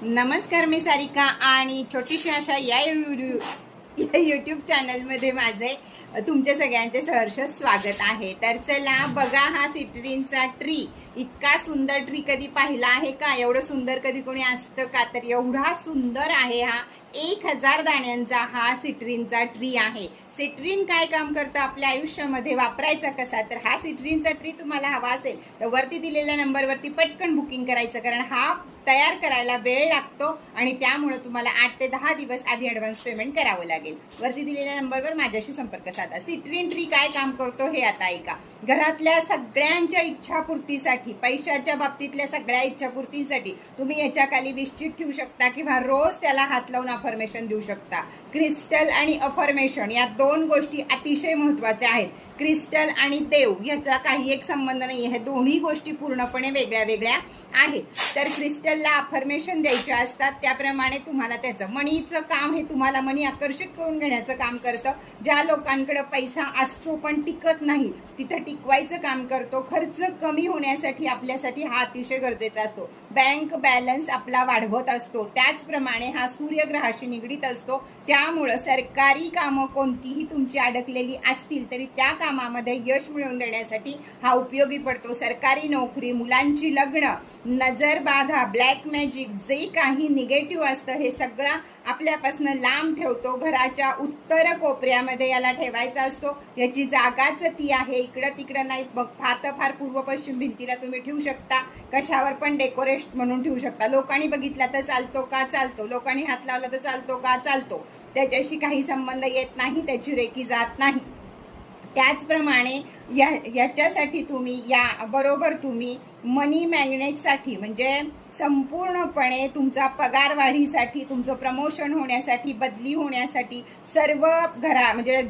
नमस्कार, मी सारिका आणि छोटीशी आशा या यूट्यूब चॅनलमध्ये माझे तुमच्या सगळ्यांचे सहर्ष स्वागत आहे। तर चला बघा, हा सिट्रिनचा ट्री, इतका सुंदर ट्री कधी पाहिला आहे का? एवढं सुंदर कधी कोणी असतं का? तर एवढा सुंदर आहे हा 1000 दाण्यांचा हा सिट्रिनचा ट्री आहे। सिट्रिन काय काम करतं आपल्या आयुष्यामध्ये, वापरायचा कसा? तर हा सिट्रिनचा ट्री तुम्हाला हवा असेल तर वरती दिलेल्या नंबरवरती पटकन बुकिंग करायचं, कारण हा तयार करायला वेळ लागतो आणि त्यामुळे तुम्हाला 8 ते 10 दिवस आधी ॲडव्हान्स पेमेंट करावं लागेल। वरती दिलेल्या नंबरवर माझ्याशी संपर्क साधा। सिट्रिन ट्री काय काम करतो हे आता ऐका। घरातल्या सगळ्यांच्या इच्छापूर्तीसाठी, पैशाच्या बाबतीतल्या सगळ्या इच्छापूर्तीसाठी तुम्ही याच्या खाली विश्चित ठेवू शकता किंवा रोज त्याला हात लावून अफर्मेशन देऊ शकता। क्रिस्टल आणि अफर्मेशन या दोन गोष्टी अतिशय महत्त्वाच्या आहेत। क्रिस्टल आणि देव याचा काही एक संबंध नाही, हे दोन्ही गोष्टी पूर्णपणे वेगळ्या वेगळ्या आहेत। तर क्रिस्टलला अफर्मेशन द्यायचे असतात, त्याप्रमाणे तुम्हाला त्याचं मनीचं काम, हे तुम्हाला मनी आकर्षित करून घेण्याचं काम करतं। ज्या लोकांकडे पैसा असतो पण टिकत नाही, तिथं टिकवायचं काम करतो। खर्च कमी होण्यासाठी आपल्यासाठी हा अतिशय गरजेचा असतो। बँक बॅलन्स आपला वाढवत असतो, त्याचप्रमाणे हा सूर्यग्रहाशी निगडीत असतो। त्यामुळे सरकारी कामं कोणतीही तुमची अडकलेली असतील तरी त्या कामामध्ये यश मिळवून देण्यासाठी हा उपयोगी पडतो। सरकारी नोकरी, मुलांची लग्न, नजर बाधा, ब्लॅक मॅजिक, जे काही निगेटिव्ह असतं हे सगळं आपल्यापासून लांब ठेवतो। घराच्या उत्तर कोपऱ्यामध्ये याला ठेवायचा असतो। याची जागाच ती आहे, इकडं तिकडं नाही। मग फार पूर्व पश्चिम भिंतीला तुम्ही ठेवू शकता, कशावर पण डेकोरेशन म्हणून ठेवू शकता। लोकांनी बघितला तर चालतो का? चालतो। लोकांनी हात लावला तर चालतो का? चालतो। त्याच्याशी काही संबंध येत नाही, त्याची रेकी जात नाही। त्याचप्रमाणे याच्यासाठी तुम्ही तुम्ही मनी मॅग्नेटसाठी, म्हणजे संपूर्णपणे तुमचा पगार वाढीसाठी, तुमचं प्रमोशन होण्यासाठी, बदली होण्यासाठी, सर्व म्हणजे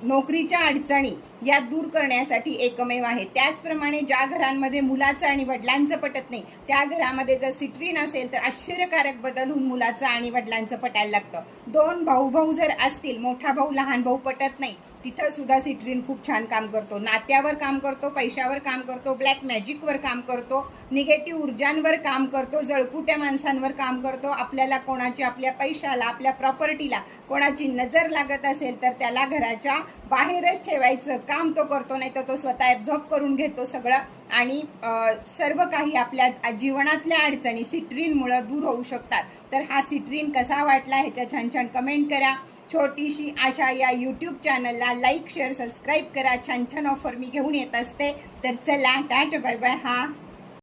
नोकरीच्या अडचणी या दूर करण्यासाठी एकमेव आहे। त्याचप्रमाणे ज्या घरांमध्ये मुलाचं आणि वडिलांचं पटत नाही, त्या घरामध्ये जर सिट्रिन असेल तर आश्चर्यकारक बदल होऊन मुलाचं आणि वडिलांचं पटायला लागतं। दोन भाऊ जर असतील, मोठा भाऊ लहान भाऊ पटत नाही, तिथं सुद्धा सिट्रिन खूप छान काम करतो। नात्यावर काम करतो, पैशावर काम करतो, ब्लॅक मॅजिकवर काम करतो, निगेटिव्ह ऊर्जांवर काम करतो, जळकुट्या माणसांवर काम करतो। आपल्याला कोणाची, आपल्या पैशाला, आपल्या प्रॉपर्टीला कोणाची नजर लागत असेल तर त्याला घराच्या बाहेरच ठेवायचं काम तो करतो, नाही तर तो स्वतः ॲब्झॉर्ब करून घेतो सगळं। आणि सर्व काही आपल्या जीवनातल्या अडचणी सिट्रिनमुळे दूर होऊ शकतात। तर हा सिट्रिन कसा वाटला ह्याच्या छान छान कमेंट करा। छोटीशी आशा या यूट्यूब चॅनलला लाईक, शेअर, सबस्क्राईब करा। छान छान ऑफर मी घेऊन येत असते। तर चला, टाटा बाय बाय। हा